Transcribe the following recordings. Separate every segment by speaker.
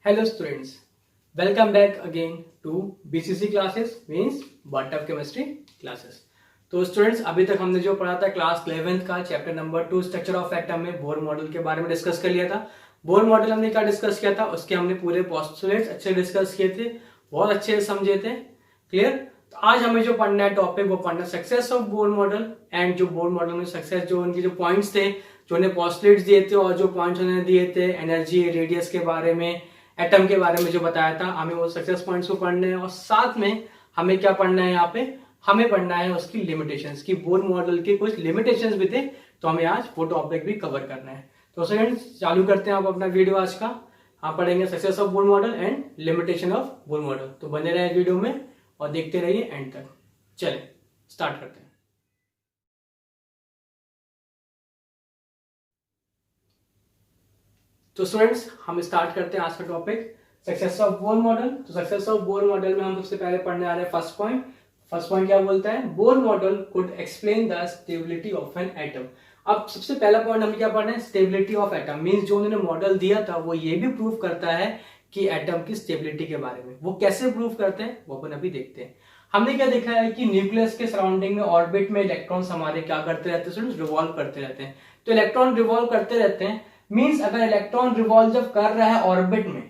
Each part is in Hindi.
Speaker 1: Hello students, welcome back again to BCC classes means Bart of Chemistry classes। तो स्टूडेंट्स अभी तक हमने जो पढ़ा था क्लास 11th का chapter number 2 structure of atom में बोर मॉडल के बारे में डिस्कस कर लिया था। बोर मॉडल हमने क्या डिस्कस किया था, उसके हमने पूरे पोस्टुलेट्स अच्छे डिस्कस किए थे, बहुत अच्छे से समझे थे। क्लियर। तो आज हमें जो पढ़ना है टॉपिक वो पढ़ना success of Bohr model and जो बोर मॉडल में सक्सेस जो उनके जो पॉइंट्स थे, जो उन्हें पोस्टुलेट्स दिए थे और जो पॉइंट्स उन्होंने दिए थे एनर्जी रेडियस के बारे में, एटम के बारे में जो बताया था, हमें वो सक्सेस पॉइंट्स को पढ़ने हैं। और साथ में हमें क्या पढ़ना है, यहाँ पे हमें पढ़ना है उसकी लिमिटेशंस की, बोर मॉडल के कुछ लिमिटेशंस भी थे, तो हमें आज वो टॉपिक भी कवर करना है। तो स्टूडेंट्स चालू करते हैं आप अपना वीडियो आज का। आप पढ़ेंगे success of Bohr model and limitation of Bohr model. तो बने रहे वीडियो में और देखते रहिए एंड तक। चले स्टार्ट करते हैं। तो स्टूडेंट्स हम स्टार्ट करते हैं आज का topic success of Bohr model. तो सक्सेस ऑफ बोर मॉडल में हम सबसे पहले पढ़ने आ रहे हैं फर्स्ट पॉइंट। फर्स्ट पॉइंट क्या बोलता है, bore model could explain the stability of an atom. अब सबसे पहला पॉइंट हमें क्या पढ़ना है, स्टेबिलिटी ऑफ एटम मींस जो उन्होंने मॉडल दिया था वो ये भी प्रूव करता है कि एटम की स्टेबिलिटी के बारे में। वो कैसे प्रूव करते हैं वो अपन अभी देखते हैं। हमने क्या देखा है कि न्यूक्लियस के सराउंडिंग में ऑर्बिट में इलेक्ट्रॉन्स हमारे क्या करते रहते हैं, रिवॉल्व करते रहते हैं। तो इलेक्ट्रॉन रिवॉल्व करते रहते हैं मींस अगर इलेक्ट्रॉन रिवॉल्व जब कर रहा है ऑर्बिट में,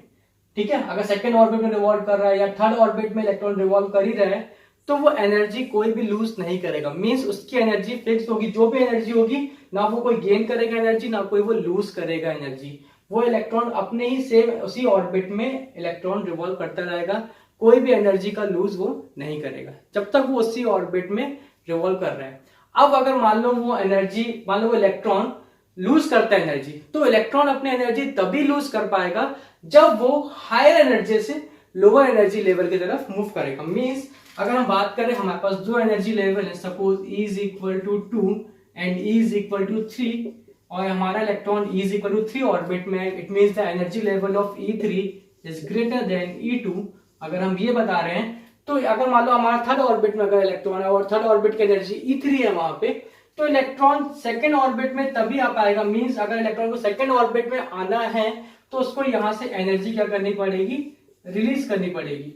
Speaker 1: ठीक है, अगर सेकंड ऑर्बिट में रिवॉल्व कर रहा है या थर्ड ऑर्बिट में इलेक्ट्रॉन रिवॉल्व कर ही रहा है, तो वो एनर्जी कोई भी लूज नहीं करेगा। मींस उसकी एनर्जी फिक्स होगी। जो भी एनर्जी होगी ना वो कोई गेन करेगा एनर्जी, ना कोई वो लूज करेगा एनर्जी। वो इलेक्ट्रॉन अपने ही सेम उसी ऑर्बिट में इलेक्ट्रॉन रिवॉल्व करता रहेगा, कोई भी एनर्जी का लूज वो नहीं करेगा जब तक वो उसी ऑर्बिट में रिवॉल्व कर रहा है। अब अगर मान लो वो एनर्जी, मान लो वो इलेक्ट्रॉन लूज करता है एनर्जी, तो इलेक्ट्रॉन अपनी एनर्जी तभी लूज कर पाएगा जब वो हायर एनर्जी से लोअर एनर्जी लेवल की तरफ मूव करेगा। मींस अगर हम बात करें हमारे पास दो एनर्जी लेवल है, suppose E is equal to 2 and E is equal to 3 और हमारा electron E is equal to 3 orbit में, it means the energy level of E3 is greater than E2। अगर हम ये बता रहे हैं तो अगर मान लो हमारा थर्ड ऑर्बिट में अगर इलेक्ट्रॉन है और थर्ड ऑर्बिट की एनर्जी E3 है वहां पे, तो इलेक्ट्रॉन सेकंड ऑर्बिट में तभी आ पाएगा। मींस अगर इलेक्ट्रॉन को सेकंड ऑर्बिट में आना है तो उसको यहां से एनर्जी क्या करनी पड़ेगी, रिलीज करनी पड़ेगी,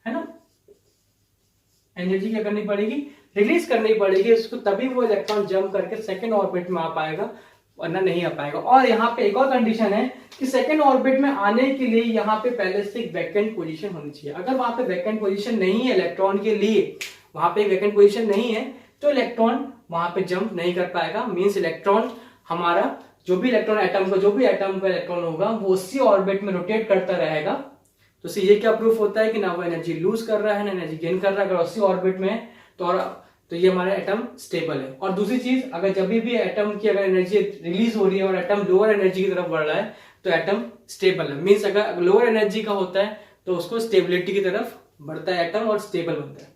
Speaker 1: है ना। एनर्जी क्या करनी पड़ेगी, रिलीज करनी पड़ेगी उसको, तभी वो इलेक्ट्रॉन जंप करके सेकंड ऑर्बिट में आ पाएगा, वरना नहीं आ पाएगा। और यहाँ पे एक और कंडीशन है कि सेकंड ऑर्बिट में आने के लिए यहाँ पे पहले से एक वैकेंट पोजीशन होनी चाहिए। अगर वहां पे वैकेंट पोजीशन नहीं है इलेक्ट्रॉन के लिए, वहां पे वैकेंट पोजीशन नहीं है, तो इलेक्ट्रॉन वहां पे जंप नहीं कर पाएगा। मींस इलेक्ट्रॉन हमारा जो भी इलेक्ट्रॉन एटम का, जो भी एटम का इलेक्ट्रॉन होगा वो उसी ऑर्बिट में रोटेट करता रहेगा। तो इससे ये क्या प्रूफ होता है कि ना वो एनर्जी लूज कर रहा है ना एनर्जी गेन कर रहा है। अगर उसी ऑर्बिट में है तो ये हमारा एटम स्टेबल है। और दूसरी चीज, अगर जब भी एटम की अगर एनर्जी रिलीज हो रही है और एटम लोअर एनर्जी की तरफ बढ़ रहा है तो एटम स्टेबल है। मींस अगर लोअर एनर्जी का होता है तो उसको स्टेबिलिटी की तरफ बढ़ता है एटम और स्टेबल बनता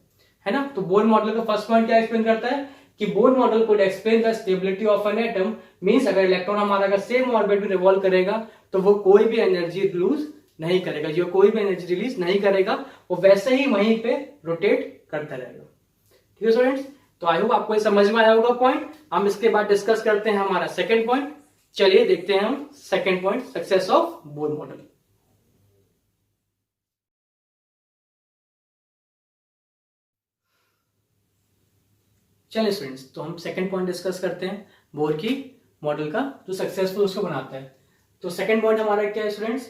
Speaker 1: है ना। तो बोर मॉडल का फर्स्ट पॉइंट क्या एक्सप्लेन करता है कि bore model could explain the stability of an atom. Means अगर इलेक्ट्रॉन हमारा अगर सेम ऑर्बिट में रिवॉल्व करेगा तो वो कोई भी एनर्जी लूज नहीं करेगा, जो कोई भी एनर्जी रिलीज नहीं करेगा, वो वैसे ही वहीं पे रोटेट करता रहेगा। ठीक है स्टूडेंट्स, तो आई होप आपको समझ में आया होगा पॉइंट। हम इसके बाद डिस्कस करते हैं हमारा सेकंड पॉइंट। चलिए देखते हैं हम second point, success of Bohr model. चलिए स्टूडेंट्स, तो हम सेकंड पॉइंट डिस्कस करते हैं बोर की मॉडल का जो सक्सेसफुल उसको बनाता है। तो सेकंड पॉइंट हमारा क्या है students,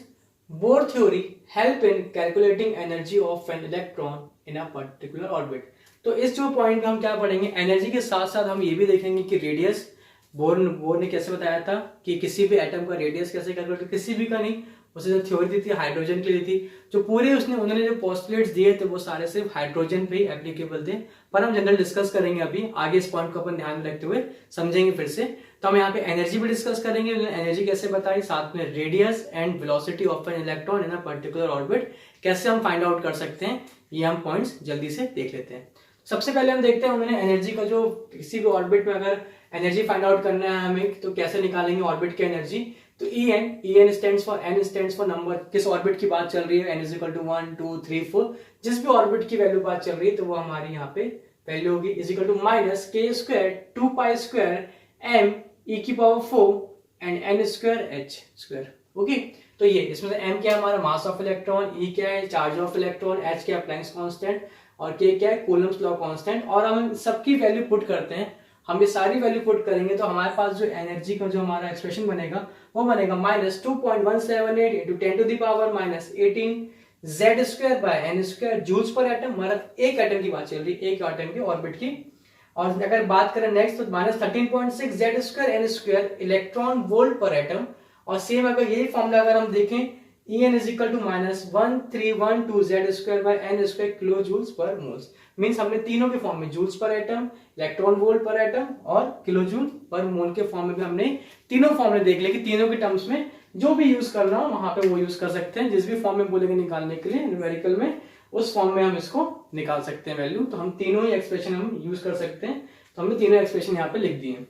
Speaker 1: bore theory help in calculating energy of an electron in a particular orbit. तो इस जो पॉइंट में हम क्या पढ़ेंगे, एनर्जी के साथ साथ हम ये भी देखेंगे कि रेडियस, बोर ने कैसे बताया था कि किसी भी एटम का रेडियस कैसे कैलकुलेट, किसी भी का नहीं, उसने जो थ्योरी दी थी हाइड्रोजन के लिए थी। जो पूरे उन्होंने जो पोस्टुलेट्स दिए थे वो सारे सिर्फ हाइड्रोजन पे ही एप्लीकेबल थे, पर हम जनरल डिस्कस करेंगे अभी आगे। इस पॉइंट को अपन ध्यान में रखते हुए समझेंगे फिर से। तो हम यहाँ पे एनर्जी भी डिस्कस करेंगे, एनर्जी कैसे बताई, साथ में radius and velocity of an electron in a particular orbit कैसे हम फाइंड आउट कर सकते हैं, ये हम पॉइंट्स जल्दी से देख लेते हैं। सबसे पहले हम देखते हैं उन्होंने एनर्जी का, जो किसी भी ऑर्बिट में अगर एनर्जी फाइंड आउट करना है हमें तो कैसे निकालेंगे ऑर्बिट की एनर्जी। तो En stands for, n stands for number, किस ऑर्बिट की बात चल रही है, n इज इक्वल टू 1 2 3 4, जिस भी ऑर्बिट की वैल्यू बात चल रही है तो वो हमारी यहाँ पे वैल्यू होगी is equal to minus k square 2 pi square m e की power 4 and n square h square. Okay, तो ये इसमें से m क्या है हमारा मास ऑफ इलेक्ट्रॉन, e क्या है चार्ज ऑफ इलेक्ट्रॉन, h क्या है प्लैंक्स कांस्टेंट और k क्या है कूलम्ब्स लॉ कांस्टेंट। और हम सबकी वैल्यू पुट करते हैं, हम ये सारी वैल्यू पुट करेंगे तो हमारे पास जो एनर्जी का जो हमारा एक्सप्रेशन बनेगा वो बनेगा -2.178 into 10 to the power -18 z square by n square joules per atom. मतलब एक एटम की बात चल रही है, एक एटम की ऑर्बिट की। और अगर बात करें नेक्स्ट तो -13.6 z square n square electron volt per atom. और सेम अगर यही फॉर्मूला अगर हम देखें En is equal to -1312 z square by n square kilo joules per moles. Means हमने तीनों के फॉर्म में joules per atom, electron volt per atom और किलो जूल पर मोल के फॉर्म में भी हमने तीनों फॉर्मूले देख लिए कि तीनों के टर्म्स में जो भी यूज करना हो वहां पे वो यूज कर सकते हैं। जिस भी फॉर्म में बोलेंगे निकालने के लिए न्यूमेरिकल में, उस फॉर्म में हम इसको निकाल सकते हैं वैल्यू। तो हम तीनों ही एक्सप्रेशन हम यूज कर सकते हैं। तो हमने तीनों एक्सप्रेशन यहाँ पे लिख दिए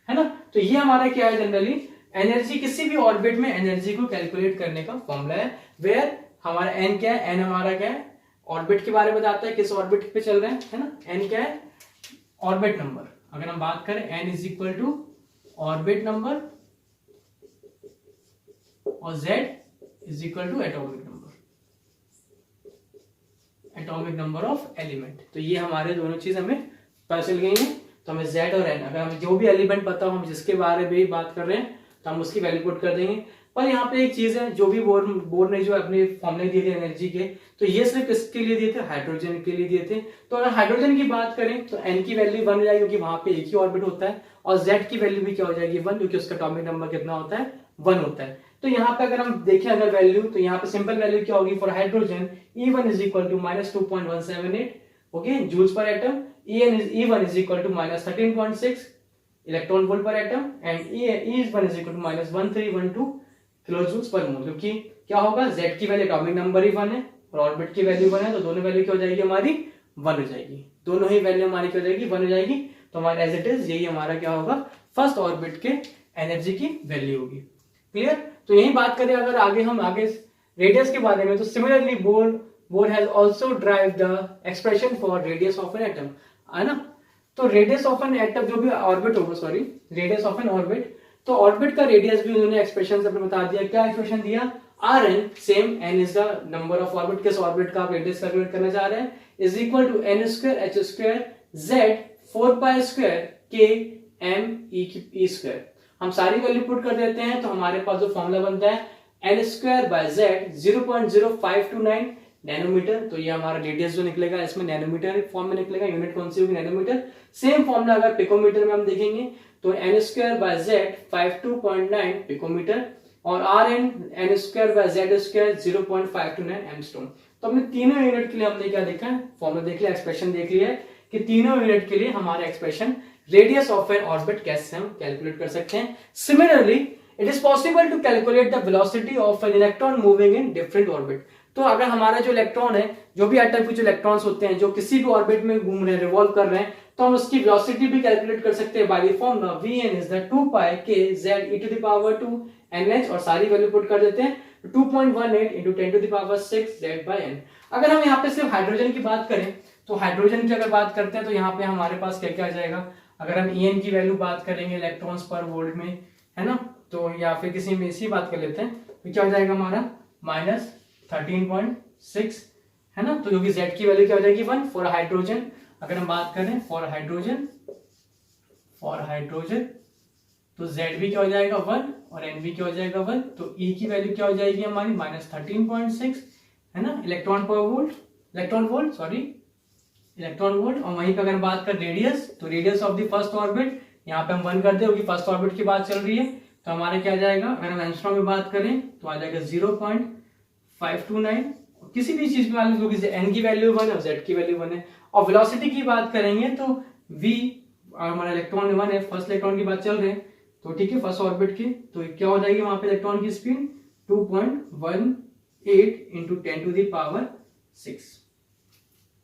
Speaker 1: है ना। तो ये हमारा क्या है जनरली एनर्जी, किसी भी ऑर्बिट में एनर्जी को कैलकुलेट करने का फॉर्मूला है। वेयर हमारा एन क्या है, एन हमारा क्या है ऑर्बिट के बारे में बताता है, किस ऑर्बिट पे चल रहे हैं है ना। एन क्या है ऑर्बिट नंबर। अगर हम बात करें N is equal to orbit number और Z is equal to atomic number of element. तो ये हमारे दोनों चीज हमें पता चल गई है। तो हमें जेड और एन, अगर हमें जो भी एलिमेंट पता हो, हम जिसके बारे में बात कर रहे हैं तो हम उसकी वैल्यू पुट कर देंगे। पर यहाँ पे एक चीज है, जो भी बोर ने जो अपने फॉर्मूले दिए थे एनर्जी के, तो ये सिर्फ किसके लिए दिए थे, हाइड्रोजन के लिए दिए थे। तो अगर हाइड्रोजन की बात करें तो एन की वैल्यू 1 हो जाएगी क्योंकि वहां पे एक ही ऑर्बिट होता है, और जेड की वैल्यू भी क्या हो जाएगी 1 क्योंकि उसका एटॉमिक नंबर कितना होता है 1 होता है। तो यहाँ पे अगर हम देखें अगर वैल्यू, तो यहाँ पे सिंपल वैल्यू क्या होगी for hydrogen E1 is equal to -2.178 okay joules per atom, E1 is equal to -13.6 electron volt per atom and E1 is equal to -1312 kilo joules per mole. क्योंकि क्या होगा Z की वैल्यू एटॉमिक नंबर ही 1 है और ऑर्बिट की वैल्यू 1 है, तो दोनों वैल्यू क्या हो जाएगी हमारी 1 हो जाएगी। दोनों ही वैल्यू हमारी क्या हो जाएगी 1 हो जाएगी। तो हमारा एज इट इज यही हमारा क्या होगा फर्स्ट ऑर्बिट के एनर्जी की वैल्यू होगी। क्लियर। तो यही बात करें अगर हम आगे रेडियस के बारे में, तो similarly bore has also drive the expression for radius of an atom है ना। तो रेडियस ऑफ एन एटम जो भी ऑर्बिट होगा, sorry radius of an orbit, तो ऑर्बिट का रेडियस भी उन्होंने एक्सप्रेशन से बता दिया। क्या एक्सप्रेशन दिया Rn, same n is the number of orbit, किस ऑर्बिट का आप रेडियस कैलकुलेट करना चाह रहे हैं, is equal to n square h square z 4 pi square k m e square. हम सारी वैल्यू पुट कर देते हैं तो हमारे पास जो फॉर्मूला बनता है n square by z 0.0529 nanometer. तो ये हमारा रेडियस जो निकलेगा इसमें नैनोमीटर फॉर्म में निकलेगा, यूनिट कौन सी होगी नैनोमीटर। सेम फॉर्मूला अगर पिकोमीटर में हम देखेंगे तो n square by z 52.9 picometer और Rn n square by z square 0.529 angstrom. तो हमने तीनों यूनिट के लिए हमने क्या देखा है फॉर्मूला देख लिया, एक्सप्रेशन देख लिया है कि तीनों यूनिट के लिए हमारा expression radius of an orbit कैसे हम कैलकुलेट कर सकते हैं। Similarly it is possible to calculate the velocity of an electron moving in different orbit. तो अगर हमारा जो इलेक्ट्रॉन है, जो भी एटम के जो इलेक्ट्रॉन्स होते हैं जो किसी भी ऑर्बिट में घूम रहे हैं, रिवॉल्व कर रहे हैं, तो हम उसकी वेलोसिटी भी कैलकुलेट कर सकते हैं by the formula Vn is the 2 pi k z e to the power 2 nh और सारी वैल्यू पुट कर देते हैं 2.18 into 10 to the power 6 z by n। अगर हम यहाँ पे सिर्फ हाइड्रोजन की बात करें तो हाइड्रोजन की अगर बात करते हैं तो यहाँ पे हमारे पास क्या क्या आ जाएगा। अगर हम En की वैल्यू बात करेंगे इलेक्ट्रॉन्स पर वोल्ट में है ना, तो या फिर किसी में इसी बात कर लेते हैं तो क्या हो जाएगा हमारा -13.6 है ना। तो क्योंकि Z की वैल्यू क्या हो जाएगी 1 फॉर हाइड्रोजन। अगर हम बात करें फॉर हाइड्रोजन तो Z भी क्या हो जाएगा 1 और N भी क्या हो जाएगा 1। तो E की वैल्यू क्या हो जाएगी हमारी -13.6 है ना इलेक्ट्रॉन वोल्ट। और वहीं पे अगर बात कर रेडियस तो radius of the first orbit यहाँ पे हम 1 कर दे क्योंकि फर्स्ट ऑर्बिट की बात चल रही है। तो हमारे क्या आ जाएगा अगर हम एंगस्ट्रॉम में बात करें तो आ जाएगा 0.529। किसी भी चीज में मान लो कि n की वैल्यू 1 है और z की वैल्यू 1 है। और वेलोसिटी की बात करेंगे तो v हमारा इलेक्ट्रॉन 1 है, फर्स्ट इलेक्ट्रॉन की बात चल रही है तो ठीक है फर्स्ट ऑर्बिट की, तो क्या हो जाएगी वहां पे इलेक्ट्रॉन की speed 2.18 into 10 to the power 6।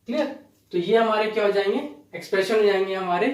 Speaker 1: Clear. तो ये हमारे क्या हो जाएंगे एक्सप्रेशन हो जाएंगे हमारे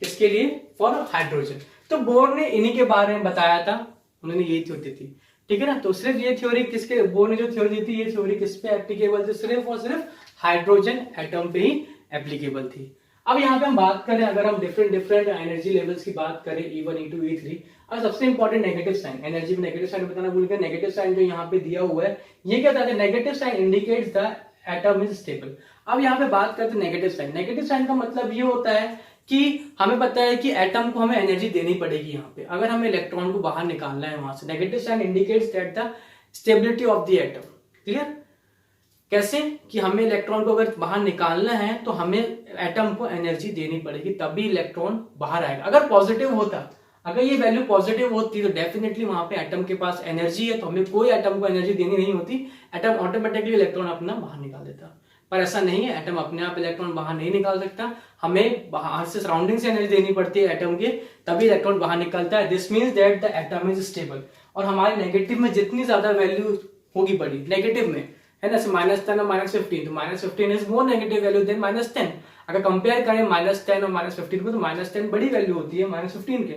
Speaker 1: किसके लिए फॉर हाइड्रोजन। तो बोर ने इन्हीं के बारे में बताया था, उन्होंने यही थ्योरी थी ठीक है ना। तो सिर्फ ये थ्योरी किसके, बोर ने जो थ्योरी दी थी ये थ्योरी किस पे एप्लीकेबल थी, सिर्फ और सिर्फ हाइड्रोजन एटम पे ही एप्लीकेबल थी। अब यहाँ पे हम बात करें, अगर हम डिफरेंट एनर्जी लेवल्स की बात करें, E1 E2 E3, और सबसे इंपॉर्टेंट नेगेटिव साइन, एनर्जी में नेगेटिव साइन बताना भूल गए। नेगेटिव साइन जो यहाँ पे दिया हुआ है ये क्या बताता है, negative sign indicates the atom is stable. अब यहाँ पे बात करते हैं नेगेटिव साइन। नेगेटिव साइन का मतलब ये होता है कि हमें पता है कि एटम को हमें एनर्जी देनी पड़ेगी। यहाँ पे अगर हमें इलेक्ट्रॉन को बाहर निकालना है वहां से, negative sign indicates that the stability of the atom. Clear? कैसे कि हमें इलेक्ट्रॉन को अगर बाहर निकालना है तो हमें एटम को एनर्जी देनी पड़ेगी, तभी इलेक्ट्रॉन बाहर आएगा। अगर पॉजिटिव होता, अगर ये वैल्यू पॉजिटिव होती तो डेफिनेटली वहां पे एटम के पास एनर्जी है, तो हमें कोई एटम को एनर्जी देनी नहीं होती, एटम ऑटोमेटिकली इलेक्ट्रॉन अपना बाहर निकाल देता। पर ऐसा नहीं है, एटम अपने आप इलेक्ट्रॉन बाहर नहीं निकाल सकता, हमें बाहर से सराउंडिंग से एनर्जी देनी पड़ती है एटम के, तभी इलेक्ट्रॉन बाहर निकलता है। This means that the atom is stable. और हमारे नेगेटिव में जितनी ज्यादा वैल्यू होगी बड़ी, नेगेटिव में है ना, -10 और -15, तो -15 is more negative value than -10। अगर कंपेयर करें -10 और -15 को, तो -10 बड़ी वैल्यू होती है -15 के,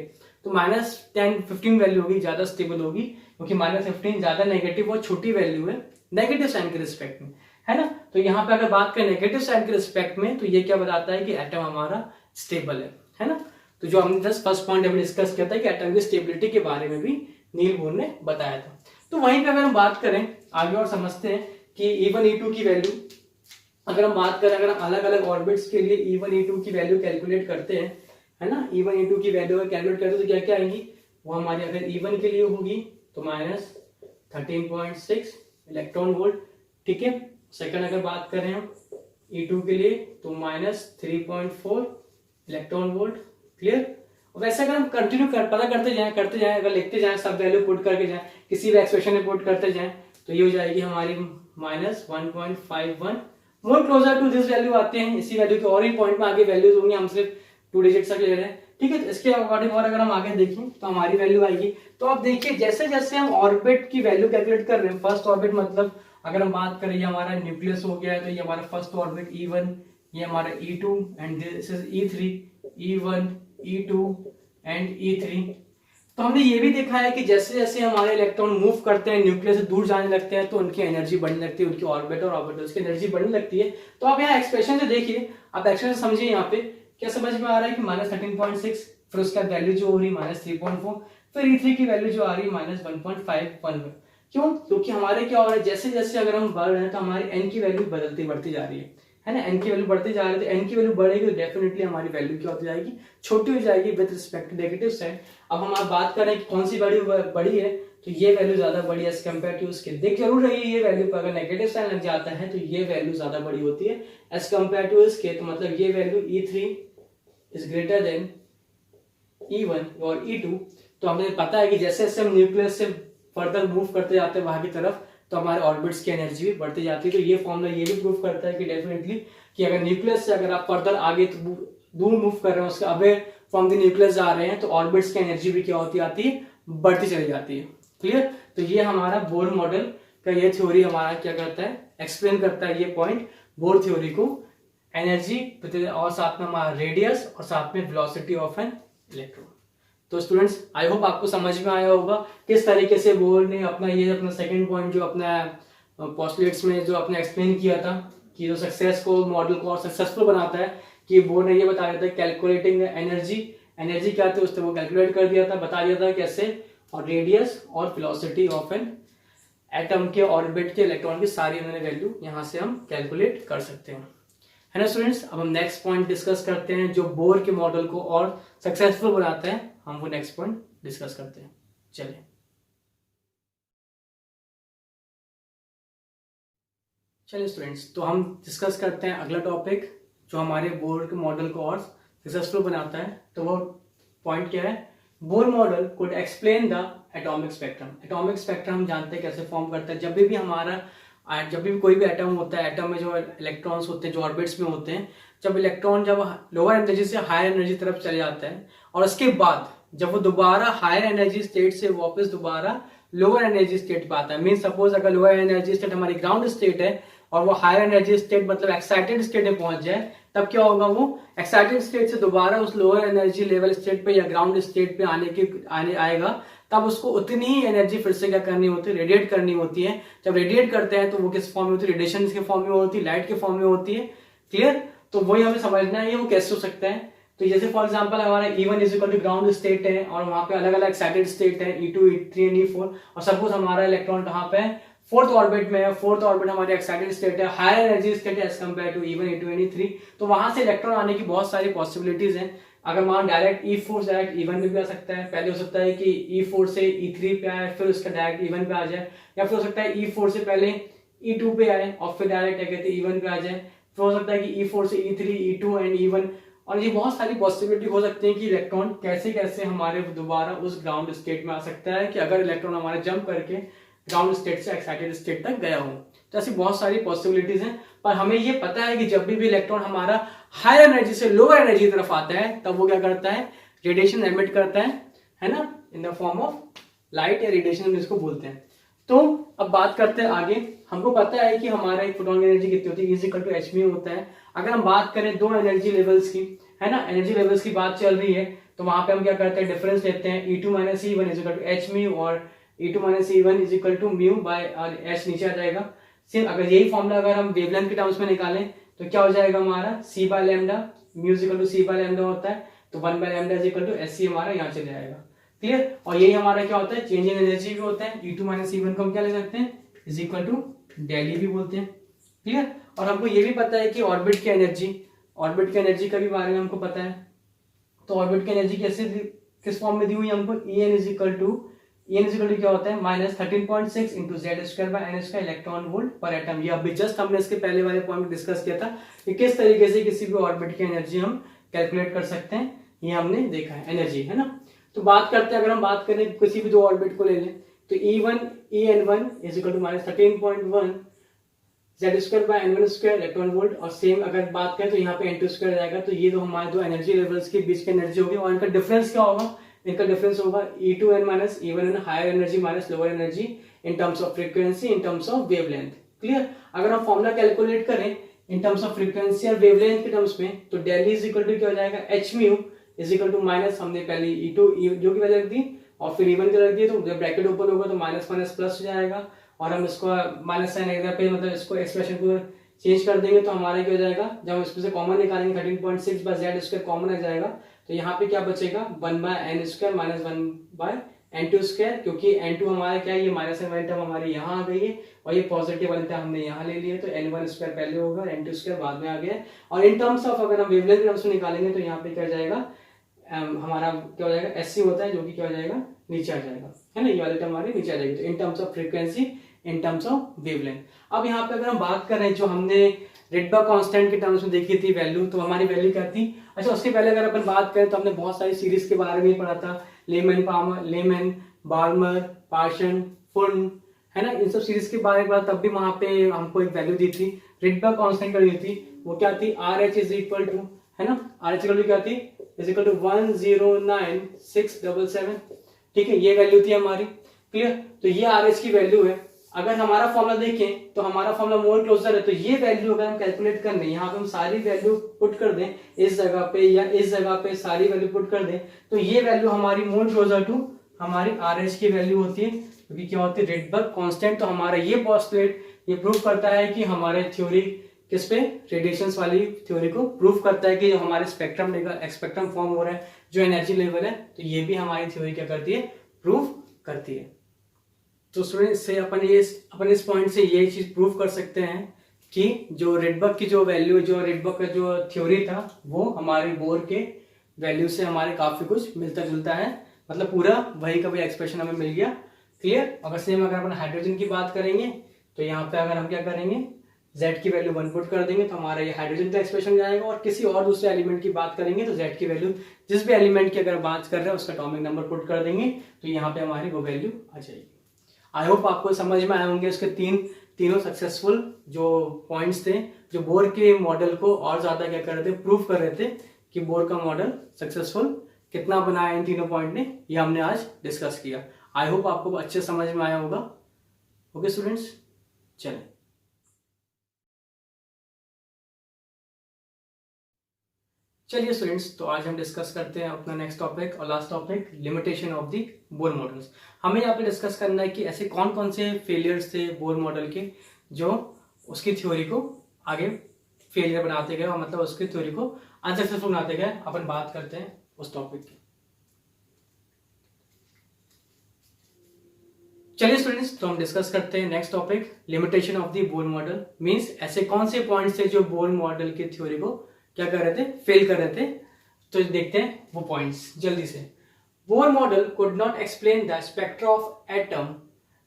Speaker 1: तो -10 15 वैल्यू होगी, ज्यादा स्टेबल होगी, क्योंकि -15 ज्यादा नेगेटिव और छोटी वैल्यू है नेगेटिव साइन के रिस्पेक्ट में, है ना। तो यहाँ पे अगर बात करें नेगेटिव साइन के रिस्पेक्ट में, तो ये क्या बताता है कि एटम हमारा स्टेबल है ना। तो जो हमने जस्ट फर्स्ट पॉइंट हमने डिस्कस किया था कि एटम की स्टेबिलिटी के बारे में भी नील बोर ने बताया था। तो वहीं पे अगर हम बात करें आगे और समझते हैं कि E1 E2 की वैल्यू, अगर हम बात करें, अगर हम अलग अलग ऑर्बिट्स के लिए E1 E2 की वैल्यू कैलकुलेट करते हैं, है ना, E1 E2 की वैल्यू अगर कैलकुलेट करते हैं तो क्या क्या आएंगी, वो हमारी अगर E1 के लिए होगी तो -13.6 इलेक्ट्रॉन वोल्ट, ठीक है। सेकंड अगर बात करें हम E2 के लिए तो -3.4 इलेक्ट्रॉन वोल्ट। क्लियर? वैसे अगर हम कंटिन्यू पता करते जाएं, अगर लिखते जाएं, सब वैल्यू पुट करके जाएं, किसी भी एक्सप्रेशन में पुट करते जाएं, तो ये हो जाएगी हमारी -1.51, more closer to this value आते हैं। इसी वैल्यू के और ही पॉइंट में आगे वैल्यूज होंगी, हम सिर्फ 2 डिजिट तक ले रहे हैं, ठीक है। तो इसके अकॉर्डिंग और अगर हम आगे देखें तो हमारी वैल्यू आएगी। तो आप देखिए जैसे जैसे हम ऑर्बिट की वैल्यू कैलकुलेट कर रहे हैं, फर्स्ट ऑर्बिट मतलब अगर हम बात करें, ये हमारा न्यूक्लियस हो गया है, तो ये हमारा फर्स्ट ऑर्बिट E1, ये हमारा E2 and this is E3, E1 E2 and E3। तो हमने ये भी देखा है कि जैसे जैसे हमारे इलेक्ट्रॉन मूव करते हैं, न्यूक्लियस से दूर जाने लगते हैं, तो उनकी एनर्जी बढ़ने लगती है, उनकी ऑर्बिट और ऑर्बिटल्स की एनर्जी बढ़ने लगती है। तो आप यहाँ एक्सप्रेशन से देखिए, आप एक्सप्रेशन समझिए, यहाँ पे क्या समझ में आ रहा है कि -13.6, फिर उसका वैल्यू जो हो रही है -3.4, फिर E3 की वैल्यू जो आ रही है -1.51। क्यों? क्योंकि हमारे क्या हो रहा है, जैसे जैसे अगर हम बढ़ रहे हैं तो हमारी n की वैल्यू बढ़ती जा रही है ना, n की वैल्यू बढ़ती जा रही है, तो n की वैल्यू बढ़ेगी तो डेफिनेटली हमारी वैल्यू क्या होती जाएगी, छोटी हो जाएगी with respect to negative sign. अब हम आप बात करें कि कौन सी वैल्यू बड़ी है, तो ये वैल्यू ज्यादा बड़ी है एज कंपेयर टू उसके। देख जरूर रही है ये वैल्यू पर अगर नेगेटिव साइन लग जाता है तो ये वैल्यू ज्यादा बड़ी होती है एज कंपेयर टू इसके। तो मतलब ये value E3 is greater then E1 और E2। तो हमें पता है कि जैसे जैसे हम न्यूक्लियस से फर्दर मूव करते जाते हैं वहां की तरफ, तो हमारे ऑर्बिट्स की एनर्जी भी बढ़ती जाती है। तो ये फॉर्मूला ये भी प्रूव करता है कि डेफिनेटली कि अगर न्यूक्लियस से अगर आप फर्दर आगे दूर मूव कर रहे हैं, उसके अवे फ्रॉम द न्यूक्लियस जा रहे हैं, तो ऑर्बिट्स की एनर्जी भी क्या होती आती है, बढ़ती चली जाती है। क्लियर? तो ये हमारा बोर मॉडल का ये थ्योरी हमारा क्या करता है, एक्सप्लेन करता है ये पॉइंट बोर थ्योरी को, एनर्जी और साथ में हमारा रेडियस और साथ में वेलोसिटी ऑफ एन इलेक्ट्रॉन। तो स्टूडेंट्स आई होप आपको समझ में आया होगा किस तरीके से बोर ने अपना सेकंड पॉइंट जो अपना पोस्टुलेट्स में जो अपने एक्सप्लेन किया था कि जो सक्सेस को मॉडल को और सक्सेसफुल बनाता है, कि बोर ने ये बताया था कैलकुलेटिंग एनर्जी क्या थी, उसने वो कैलकुलेट कर दिया था, बता दिया था कैसे, और रेडियस और वेलोसिटी ऑफ एन एटम के ऑर्बिट के इलेक्ट्रॉन की सारी उन्होंने वैल्यू यहाँ से हम कैलकुलेट कर सकते हैं, है ना स्टूडेंट्स। अब हम नेक्स्ट पॉइंट डिस्कस करते हैं जो बोर के मॉडल को और सक्सेसफुल बनाते हैं, हम वो नेक्स्ट पॉइंट डिस्कस करते हैं। चलिए स्टूडेंट्स, तो हम डिस्कस करते हैं अगला टॉपिक जो हमारे बोर के मॉडल को और सक्सेसफुल बनाता है। तो वो पॉइंट क्या है, bore model could explain the atomic spectrum. Atomic spectrum हम जानते हैं कैसे फॉर्म करता है, जब भी कोई भी एटम होता है, एटम में जो इलेक्ट्रॉन्स होते हैं जो ऑर्बिट्स में होते हैं, जब इलेक्ट्रॉन जब लोअर एनर्जी से हायर एनर्जी तरफ चले जाता है, और उसके बाद जब वो दोबारा हायर एनर्जी स्टेट से वापस दोबारा लोअर एनर्जी स्टेट पे आता है, मीन सपोज अगर लोअर एनर्जी स्टेट हमारी ग्राउंड स्टेट है और वो हायर एनर्जी स्टेट मतलब एक्साइटेड स्टेट में पहुंच जाए, तब क्या होगा, वो एक्साइटेड स्टेट से दोबारा उस लोअर एनर्जी लेवल स्टेट पे या ग्राउंड स्टेट पे आएगा, तब उसको उतनी ही एनर्जी फिर से क्या करनी होती है, रेडिएट करनी होती है। जब रेडिएट करते हैं तो वो किस फॉर्म में होती है, रेडिएशन के फॉर्म में होती है, लाइट के फॉर्म में होती है। क्लियर? तो वही हमें समझना है ये वो कैसे हो सकता है। तो जैसे फॉर एग्जांपल हमारा E1 is equal to ground state है और वहां पे अलग अलग एक्साइटेड स्टेट है E2, E3 एंड E4, और सपोज हमारा इलेक्ट्रॉन कहाँ पे है, फोर्थ ऑर्बिट में है। फोर्थ ऑर्बिट हमारी एक्साइटेड स्टेट है, हायर एनर्जी स्टेट है as compare to E1, E2 and E3। तो वहां से इलेक्ट्रॉन आने की बहुत सारी पॉसिबिलिटीज हैं। अगर मान डायरेक्ट E4 से डायरेक्ट E1 में भी आ सकता है, पहले हो सकता है कि E4 से E3 पे आए फिर उसका डायरेक्ट E1 पे आ जाए, या फिर हो सकता है E4 से पहले E2 पे आए और फिर डायरेक्ट क्या कहते हैं E1 पे आ जाए, फिर हो सकता है कि E4 से E3, E2 एंड E1। और ये बहुत सारी पॉसिबिलिटी हो सकती है कि इलेक्ट्रॉन कैसे कैसे हमारे दोबारा उस ग्राउंड स्टेट में आ सकता है, कि अगर इलेक्ट्रॉन हमारे जंप करके ग्राउंड स्टेट से एक्साइटेड स्टेट तक गया हो। तो ऐसी बहुत सारी पॉसिबिलिटीज हैं, पर हमें ये पता है कि जब भी इलेक्ट्रॉन हमारा हायर एनर्जी से लोअर एनर्जी की तरफ आता है तब वो क्या करता है, रेडिएशन एमिट करता है ना, in the form of light या रेडिएशन हम इसको बोलते हैं। तो अब बात करते हैं आगे। हमको पता है कि हमारा एक फोटोन की एनर्जी कितनी होती है, is equal to H mu होता है। अगर हम बात करें दो एनर्जी लेवल्स की, है ना, एनर्जी लेवल्स की बात चल रही है, तो वहां पे हम क्या करते हैं, डिफरेंस लेते हैं, E2 minus E1 is equal to H mu, और E2 minus E1 is equal to mu by H नीचे आ जाएगा। सिर्फ अगर यही फॉर्मूला अगर हम वेवलेंथ के टर्म्स में निकालें तो क्या हो जाएगा हमारा, C by lambda, mu is equal to C by lambda होता है, तो 1 by lambda is equal to SC हमारा यहाँ चले जाएगा। क्लियर। और यही हमारा क्या होता है, चेंज इन एनर्जी भी होता है। E2 माइनस E1 को हम क्या ले सकते हैं, is equal to del E भी बोलते हैं। क्लियर। और हमको ये भी पता है कि ऑर्बिट की एनर्जी का भी बारे में हमको पता है। तो ऑर्बिट की एनर्जी कैसे किस फॉर्म में दी हुई है हमको, En इज इक्वल टू क्या होता है, minus 13.6 into Z square by N square electron volt per atom. ये अभी जस्ट हमने इसके पहले वाले पॉइंट में डिस्कस किया था कि किस तरीके से किसी भी ऑर्बिट की एनर्जी हम कैलकुलेट कर सकते हैं, ये हमने देखा है एनर्जी, है ना। तो बात करते हैं, अगर हम बात करें किसी भी दो ऑर्बिट को ले लें तो En1 is equal to minus 13.1 Z square by एन1 स्क्वायर इलेक्ट्रॉन वोल्ट, और सेम अगर बात करें तो यहाँ पे n2 स्क्वायर जाएगा। तो ये हमारे दो एनर्जी लेवल्स के बीच की एनर्जी होगी, और इनका डिफरेंस क्या होगा, इनका डिफरेंस होगा E2n minus E1n, higher energy minus lower energy in terms of frequency, in terms of wavelength. Clear. अगर हम फॉर्मूला कैलकुलेट करें इन टर्म्स ऑफ फ्रीक्वेंसी और वेवलेंथ के टर्म्स में, तो डेल इज इक्वल टू क्या हो जाएगा, H mu is equal to minus, हमने पहले E2 जो की वैल्यू रख दी और फिर E1 की रख दी, तो जब ब्रैकेट ओपन होगा तो माइनस माइनस प्लस हो जाएगा, और हम इसको माइनस साइन इधर पे मतलब इसको एक्सप्रेशन को चेंज कर देंगे तो हमारा क्या हो जाएगा, जब हम इसमें से कॉमन निकालेंगे 13.6 बाय जेड स्क्वायर कॉमन आ जाएगा, तो यहाँ पे क्या बचेगा 1 by N square minus 1 by n2 square, क्योंकि n2 हमारा क्या है, ये माइनस एन वाली टर्म हमारी यहाँ आ गई है और ये पॉजिटिव वाली टर्म हमने यहाँ ले ली है, तो n1 स्क्वायर पहले होगा और n2 स्क्वायर बाद में आ गया। और इन टर्म्स ऑफ अगर हम वेवलेंथ टर्म्स में निकालेंगे तो यहाँ पे क्या जाएगा, हमारा क्या हो जाएगा, SC होता है जो कि क्या हो जाएगा, नीचे आ जाएगा, है ना, ये वाली टर्म हमारी नीचे आ जाएगी। तो इन terms of frequency, in terms of wavelength. अब यहाँ पे अगर हम बात करें जो हमने रिडबर्ग कांस्टेंट के टर्म्स में देखी थी वैल्यू, तो हमारी वैल्यू क्या थी। अच्छा, उसके पहले अगर अपन बात करें तो हमने बहुत सारी सीरीज के बारे में पढ़ा था, लेमन, बार्मर, पार्शन, फुर्न, है ना, इन सब सीरीज के बारे में पढ़ा। तब भी वहां पे हमको एक वैल्यू दी थी, रिडबर्ग कांस्टेंट का दी थी, वो क्या थी, RH इज इक्वल टू, है ना, RH इक्वल टू क्या थी, इज इक्वल टू 109677। ठीक है, ये वैल्यू थी हमारी। क्लियर। तो ये RH की वैल्यू है। अगर हमारा फॉर्मूला देखें तो हमारा फॉर्मूला मोर क्लोजर है, तो ये वैल्यू अगर हम कैलकुलेट करने, यहाँ पे हम सारी वैल्यू पुट कर दें इस जगह पे या इस जगह पे सारी वैल्यू पुट कर दें, तो ये वैल्यू हमारी मोर क्लोजर टू हमारी RH की वैल्यू होती है, क्योंकि क्या होती है, रिडबर्ग कांस्टेंट। तो हमारा ये पोस्टुलेट ये प्रूव करता है कि हमारे थ्योरी किस पे, रेडिएशंस वाली थ्योरी को प्रूव करता है कि जो हमारे स्पेक्ट्रम फॉर्म हो रहा है, जो एनर्जी लेवल है, तो ये भी हमारी थ्योरी क्या करती है, प्रूव करती है। तो स्टूडेंट्स से अपन इस पॉइंट से ये चीज प्रूव कर सकते हैं कि जो रिडबर्ग की जो वैल्यू, जो रिडबर्ग का जो थ्योरी था, वो हमारे बोर के वैल्यू से हमारे काफी कुछ मिलता जुलता है, मतलब पूरा वही का वही एक्सप्रेशन हमें मिल गया। क्लियर। अगर सेम अगर अपन हाइड्रोजन की बात करेंगे तो यहाँ पे अगर हम क्या करेंगे, Z की वैल्यू 1 पुट कर देंगे तो हमारा ये हाइड्रोजन का एक्सप्रेशन जाएगा, और किसी और दूसरे एलिमेंट की बात करेंगे तो Z की वैल्यू, जिस भी एलिमेंट की अगर बात कर रहे हैं उसका एटॉमिक नंबर पुट कर देंगे तो यहाँ पे हमारी वो वैल्यू आ जाएगी। आई होप आपको समझ में आए होंगे उसके तीनों सक्सेसफुल जो पॉइंट्स थे, जो बोर के मॉडल को और ज्यादा क्या कर रहे थे, प्रूव कर रहे थे कि बोर का मॉडल सक्सेसफुल कितना बनाया इन तीनों पॉइंट ने, ये हमने आज डिस्कस किया। आई होप आपको अच्छे समझ में आया होगा। ओके स्टूडेंट्स, चलें। चलिए स्टूडेंट्स, तो आज हम डिस्कस करते हैं अपना नेक्स्ट टॉपिक और last topic, limitation of the bore models. हमें यहाँ पे डिस्कस करना है कि ऐसे कौन कौन से फेलियर्स थे बोर मॉडल के जो उसकी थ्योरी को आगे फेलियर बनाते गए और मतलब उसकी थ्योरी को अनसक्सेसफुल बनाते गए। अपन बात करते हैं उस टॉपिक की। चलिए स्टूडेंट्स, तो हम डिस्कस करते हैं next topic, limitation of the Bohr model. Means ऐसे कौन से पॉइंट्स थे जो बोर मॉडल की थ्योरी को क्या कर रहे थे, फेल कर रहे थे। तो देखते हैं वो पॉइंट्स जल्दी से। Bore model could not explain the spectra of atom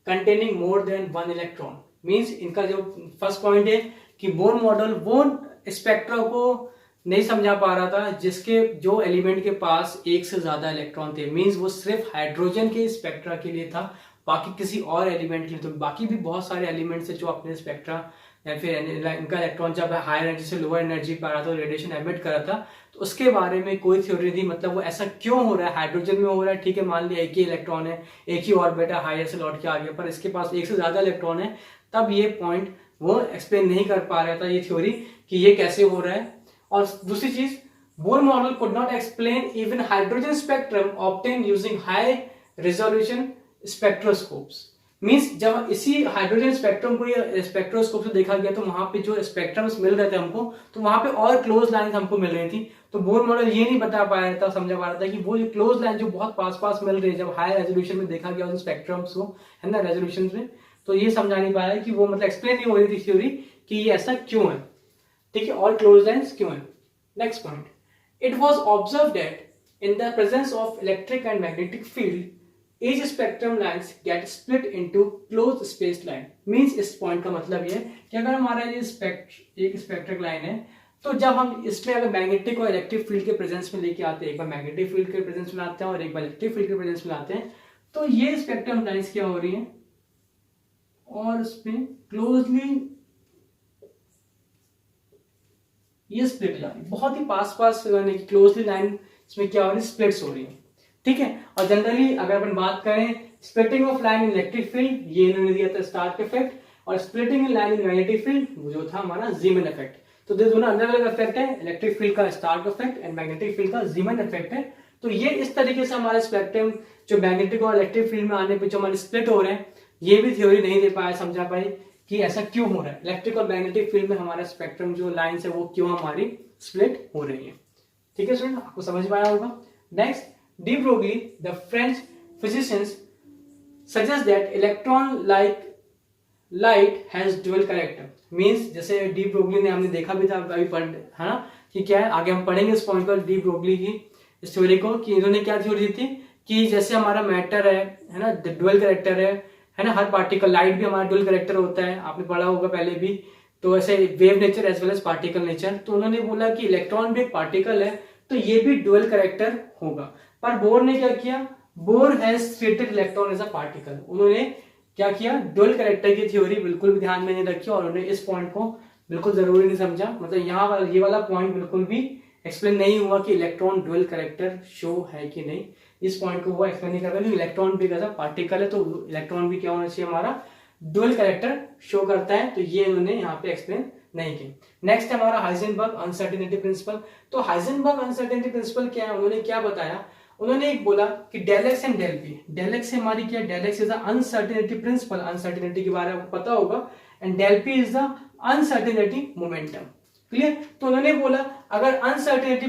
Speaker 1: containing more than one electron. Means इनका जो फर्स्ट पॉइंट है कि बोर मॉडल वो स्पेक्ट्रा को नहीं समझा पा रहा था जिसके जो एलिमेंट के पास एक से ज्यादा इलेक्ट्रॉन थे। मींस वो सिर्फ हाइड्रोजन के स्पेक्ट्रा के लिए था, बाकी किसी और एलिमेंट के लिए। तो बाकी भी बहुत सारे एलिमेंट्स है जो अपने स्पेक्ट्रा या फिर इनका इलेक्ट्रॉन जब हायर एनर्जी से लोअर एनर्जी पा रहा था, रेडिएशन एमिट कर रहा था, तो उसके बारे में कोई थ्योरी नहीं। मतलब वो ऐसा क्यों हो रहा है, हाइड्रोजन में हो रहा है, ठीक है, मान लिया एक ही इलेक्ट्रॉन है, एक ही ऑर्बिट है, हायर से लौट के आ गया, पर इसके पास एक से ज्यादा इलेक्ट्रॉन है, तब ये पॉइंट वो एक्सप्लेन नहीं कर पा रहा था ये थ्योरी कि ये कैसे हो रहा है। और दूसरी चीज, Bohr model could not explain even hydrogen spectrum obtain using high resolution spectroscopes. Means जब इसी हाइड्रोजन स्पेक्ट्रम को ये स्पेक्ट्रोस्कोप से देखा गया तो वहां पे जो स्पेक्ट्रम्स मिल रहे थे हमको, तो वहां पे और क्लोज लाइन हमको मिल रही थी। तो बोर मॉडल ये नहीं बता पाया था, समझा पा रहा था कि वो क्लोज लाइन जो बहुत पास पास मिल रही है, जब हाई रेजोल्यूशन में देखा गया उन स्पेक्ट्रम्स को, है ना, रेजोल्यूशन में, तो ये समझा नहीं पाया कि वो मतलब एक्सप्लेन नहीं हो रही थी थ्योरी कि ये ऐसा क्यों है, ठीक है, और क्लोज लाइन्स क्यों है। Next point, it was observe that in the presence of electric and magnetic field each spectrum lines get split into closed space line। Means इस पॉइंट का मतलब ये कि अगर हमारा ये एक स्पेक्ट्रिक लाइन है, तो जब हम इसमें अगर मैग्नेटिक और इलेक्ट्रिक फील्ड के प्रेजेंस में लेके आते हैं, एक बार मैग्नेटिक फील्ड के प्रेजेंस में लाते हैं और एक बार इलेक्ट्रिक फील्ड के प्रेजेंस में लाते हैं, तो ये स्पेक्ट्रम लाइन्स क्या हो रही है और उसमें क्लोजली ये स्प्लिट जा रही है, बहुत ही पास पास क्लोजली लाइन इसमें क्या हो रही है, स्प्लिट्स हो रही है, ठीक है। और जनरली अगर अपन बात करें splitting of line in electric field, ये इन्होंने दिया था स्टार्क इफेक्ट, और splitting in line in magnetic field वो जो था हमारा जीमन इफेक्ट। तो ये दोनों अलग अलग इफेक्ट है, इलेक्ट्रिक फील्ड का Stark effect and magnetic field का जीमन इफेक्ट है। तो ये इस तरीके से हमारे स्पेक्ट्रम जो मैग्नेटिक और इलेक्ट्रिक फील्ड में आने पर जो हमारे स्प्लिट हो रहे हैं, ये भी थ्योरी नहीं दे पाया, समझा पाए कि ऐसा क्यों हो रहा है, इलेक्ट्रिक और मैग्नेटिक फील्ड में हमारा स्पेक्ट्रम जो लाइन है वो क्यों हमारी स्प्लिट हो रही है। ठीक है स्टूडेंट, आपको समझ में आया होगा। Next, De Broglie, the French physician, suggests that electron-like light has dual character। Means जैसे डी ब्रोगली ने हमने देखा भी था अभी है ना, कि क्या है, आगे हम पढ़ेंगे इस पॉइंट पर डी ब्रोगली की इस थ्योरी को, कि इन्होंने क्या थ्योरी दी थी कि जैसे हमारा मैटर है ना, डुअल कैरेक्टर है ना, हर पार्टिकल, लाइट भी हमारा डुअल कैरेक्टर होता है, आपने पढ़ा होगा पहले भी। तो ऐसे wave nature as well as particle nature, तो उन्होंने बोला कि इलेक्ट्रॉन भी एक पार्टिकल है, तो ये भी डुअल कैरेक्टर होगा। पर बोर ने क्या किया, Bohr has treated electron as a particle. उन्होंने क्या किया, डुअल कैरेक्टर की थ्योरी बिल्कुल भी ध्यान में नहीं रखी और उन्होंने इस पॉइंट को बिल्कुल जरूरी नहीं समझा। मतलब यहाँ ये वाला पॉइंट बिल्कुल भी एक्सप्लेन नहीं हुआ कि इलेक्ट्रॉन डुअल कैरेक्टर शो है कि नहीं, इस पॉइंट को वो एक्सप्लेन नहीं कर रहा, इलेक्ट्रॉन भी कैसा पार्टिकल है, तो इलेक्ट्रॉन भी क्या होना चाहिए, हमारा डुअल कैरेक्टर शो करता है। तो ये उन्होंने यहाँ पे एक्सप्लेन नहीं की। नेक्स्ट हमारा हाइजेनबर्ग अनसर्टेनिटी प्रिंसिपल। तो हाइजेनबर्ग अनसर्टेनिटी प्रिंसिपल क्या है, उन्होंने क्या बताया, उन्होंने एक बोला कि del X and del P, del X हमारी क्या, del X is the uncertainty principle, uncertainty के बारे में आपको पता होगा, and del P is the uncertainty momentum. Clear. तो उन्होंने बोला अगर अनसर्टेनिटी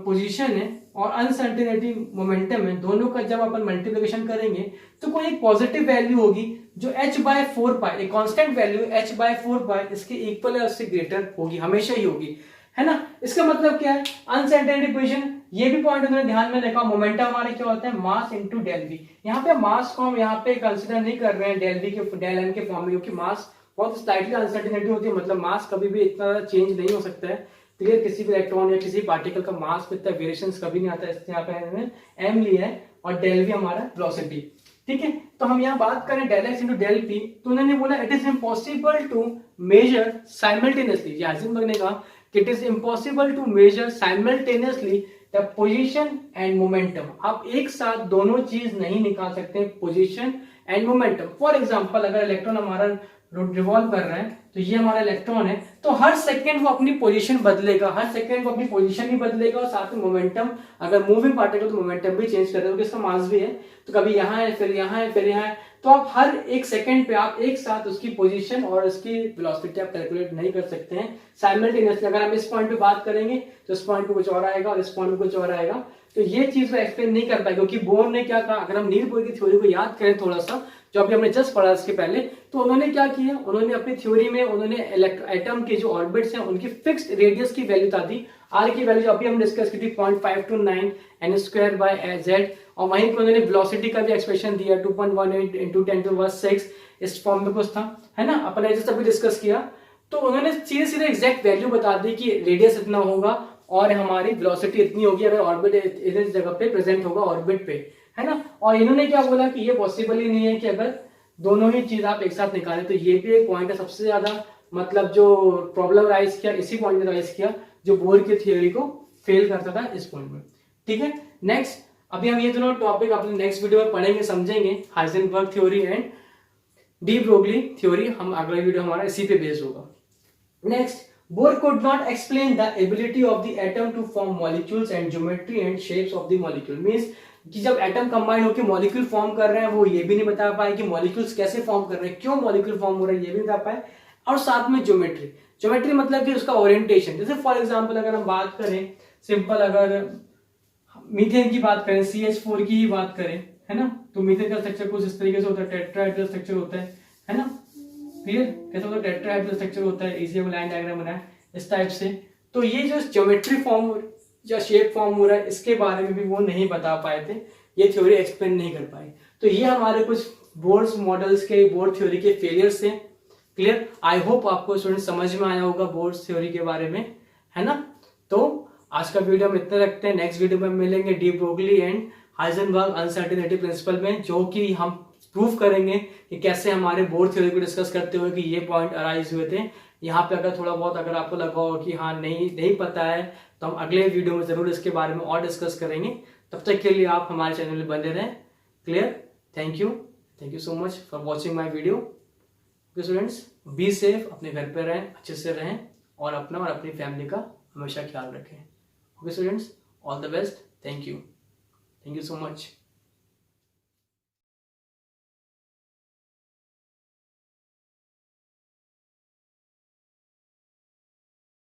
Speaker 1: पोजीशन है और अनसर्टेनिटी मोमेंटम है, दोनों का जब अपन मल्टीप्लिकेशन करेंगे तो कोई एक पॉजिटिव वैल्यू होगी जो h/4 पाई, एक कांस्टेंट वैल्यू h/4 पाई इसके इक्वल या उससे ग्रेटर होगी, हमेशा ही होगी, है ना। इसका मतलब क्या है, अनसर्टेनिटी पोजीशन, ये भी पॉइंट उन्होंने ध्यान में रखा। मोमेंटम हमारा क्या होता है, मास इनटू डेल वी। यहाँ पे मास को हम यहाँ पे कंसीडर नहीं कर रहे हैं डेल वी के डेल एम के फॉर्म में, क्योंकि मास बहुत स्लाइटली अनसर्टेनिटी होती है, मतलब मास कभी भी इतना चेंज नहीं हो सकता है। क्लियर। किसी भी इलेक्ट्रॉन या किसी पार्टिकल का मास में इतना वेरिएशंस कभी नहीं आता है, इसलिए यहाँ पे हमने एम लिया है और डेल वी हमारा वेलोसिटी। ठीक है। तो हम यहाँ बात करें del X into del P, तो उन्होंने बोला it is impossible to measure simultaneously, Heisenberg ने कहा कि it is impossible to measure simultaneously the position and momentum. आप एक साथ दोनों चीज नहीं निकाल सकते, position and momentum. For example अगर इलेक्ट्रॉन हमारा रिवॉल्व कर रहा है, तो ये हमारा इलेक्ट्रॉन है, तो हर सेकंड वो अपनी पोजीशन बदलेगा, हर सेकंड वो अपनी पोजीशन ही बदलेगा और साथ में मोमेंटम, अगर मूविंग पार्टिकल तो मोमेंटम भी चेंज कर रहे हो क्योंकि इसका मास भी है, तो कभी यहाँ है फिर यहाँ है फिर यहाँ है, तो आप हर एक सेकंड पे आप एक साथ उसकी पोजीशन और उसकी वेलोसिटी आप कैलकुलेट नहीं कर सकते हैं साइमल्टेनियसली। अगर हम इस पॉइंट पे बात करेंगे तो इस पॉइंट पे कुछ और आएगा और इस पॉइंट पे कुछ और आएगा, तो ये चीज वो एक्सप्लेन नहीं कर पाएगा क्योंकि बोर ने क्या कहा, अगर हम नील बोर की थ्योरी को याद करें थोड़ा सा, जो अभी हमने जस्ट पढ़ा इसके पहले, तो उन्होंने क्या किया, उन्होंने अपनी थ्योरी में उन्होंने एटम के जो ऑर्बिट्स हैं उनकी फिक्स्ड रेडियस की वैल्यू बता दी, आर की वैल्यू जो अभी हम डिस्कस की थी 0.529 n² और वहीं पे उन्होंने वेलोसिटी का भी एक्सप्रेशन दिया 2.18 × 10⁻⁶ इस फॉर्म में कुछ था, है ना, अपन ने जैसे अभी डिस्कस किया, तो उन्होंने सीधे सीधे एग्जैक्ट वैल्यू बता दी कि रेडियस इतना होगा और हमारी वेलोसिटी इतनी होगी अगर ऑर्बिट इस जगह पे प्रेजेंट होगा ऑर्बिट पे, है ना। और इन्होंने क्या बोला कि ये पॉसिबल ही नहीं है कि अगर दोनों ही चीज आप एक साथ निकालें, तो ये भी एक पॉइंट है सबसे ज्यादा मतलब जो प्रॉब्लम राइज किया इसी पॉइंट ने राइज किया जो बोर की थ्योरी को फेल करता था इस पॉइंट में। ठीक है, नेक्स्ट अभी हम ये दोनों टॉपिक अपने नेक्स्ट वीडियो में पढ़ेंगे समझेंगे, Heisenberg theory and de Broglie theory, हम अगला वीडियो हमारा इसी पे बेस्ड होगा। Next, Bohr could not explain the ability of the atom to form molecules and geometry and shapes of the molecule. Means कि जब एटम कंबाइन होकर मॉलिक्यूल फॉर्म कर रहे हैं वो ये भी नहीं बता पाए कि मॉलिक्यूल्स कैसे फॉर्म कर रहे हैं, क्यों मॉलिक्यूल फॉर्म हो रहा है ये भी नहीं बता पाए, और साथ में ज्योमेट्री, ज्योमेट्री मतलब कि उसका ओरिएंटेशन, जैसे फॉर एग्जांपल अगर हम बात करें सिंपल, अगर मीथेन की बात करें, CH4 की ही बात करें, है ना, तो मीथेन का स्ट्रक्चर कुछ इस तरीके से होता है, टेट्राहेड्रल स्ट्रक्चर होता है ना, क्लियर, कैसे होता है, टेट्राहेड्रल स्ट्रक्चर होता है, इजी लाइन डायग्राम बना है इस टाइप से। तो ये जो ज्योमेट्री फॉर्म या शेप फॉर्म हो रहा है इसके बारे में भी वो नहीं बता पाए थे, ये थ्योरी एक्सप्लेन नहीं कर पाए, तो ये हमारे कुछ बोर्ड मॉडल्स के, बोर्ड थ्योरी के फेलियर्स हैं। क्लियर, आई होप आपको स्टूडेंट समझ में आया होगा बोर्ड थ्योरी के बारे में, है ना। तो आज का वीडियो हम इतना रखते हैं, नेक्स्ट वीडियो में मिलेंगे de Broglie and Heisenberg uncertainty principal में, जो कि हम प्रूव करेंगे कि कैसे हमारे बोर्ड थ्योरी को डिस्कस करते हुए कि ये पॉइंट अराइज हुए थे। यहाँ पे अगर थोड़ा बहुत अगर आपको लगा हो कि हाँ नहीं पता है, तो हम अगले वीडियो में जरूर इसके बारे में और डिस्कस करेंगे। तब तक के लिए आप हमारे चैनल में बने रहें। Clear, thank you so much for watching my video. Students, be safe, अपने घर पे रहें, अच्छे से रहें और अपना और अपनी फैमिली का हमेशा ख्याल रखें। Okay students, all the best, thank you so much.